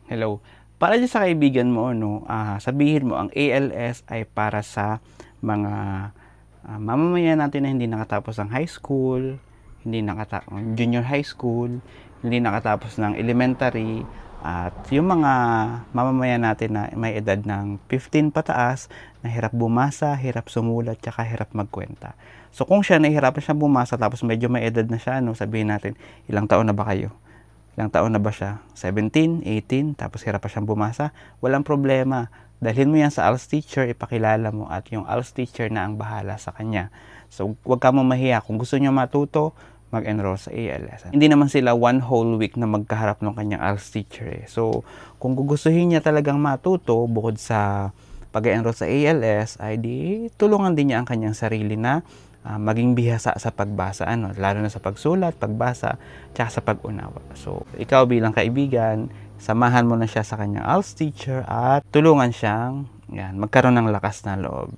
Hello. Para diyan sa kaibigan mo 'no, sabihin mo ang ALS ay para sa mga, mamamayan natin na hindi nakatapos ng high school, hindi junior high school, hindi nakatapos ng elementary, at yung mga mamamayan natin na may edad ng 15 pataas na hirap bumasa, hirap sumulat, tsaka hirap magkuwenta. So kung siya nahihirapan siyang bumasa tapos medyo may edad na siya 'no, sabihin natin ilang taon na ba kayo? Ilang taon na ba siya? 17, 18, tapos hirap pa siyang bumasa? Walang problema. Dalhin mo yan sa ALS teacher, ipakilala mo at yung ALS teacher na ang bahala sa kanya. So, huwag ka mamahiya. Kung gusto niyo matuto, mag-enroll sa ALS. Hindi naman sila one whole week na magkaharap ng kanyang ALS teacher eh. So, kung gugustuhin niya talagang matuto, bukod sa pag-enroll sa ALS, ay di tulungan din niya ang kanyang sarili na maging bihasa sa pagbasa, lalo na sa pagsulat, pagbasa, tsaka sa pag-unawa. So, ikaw bilang kaibigan, samahan mo na siya sa kanyang ALS teacher at tulungan siyang magkaroon ng lakas na loob.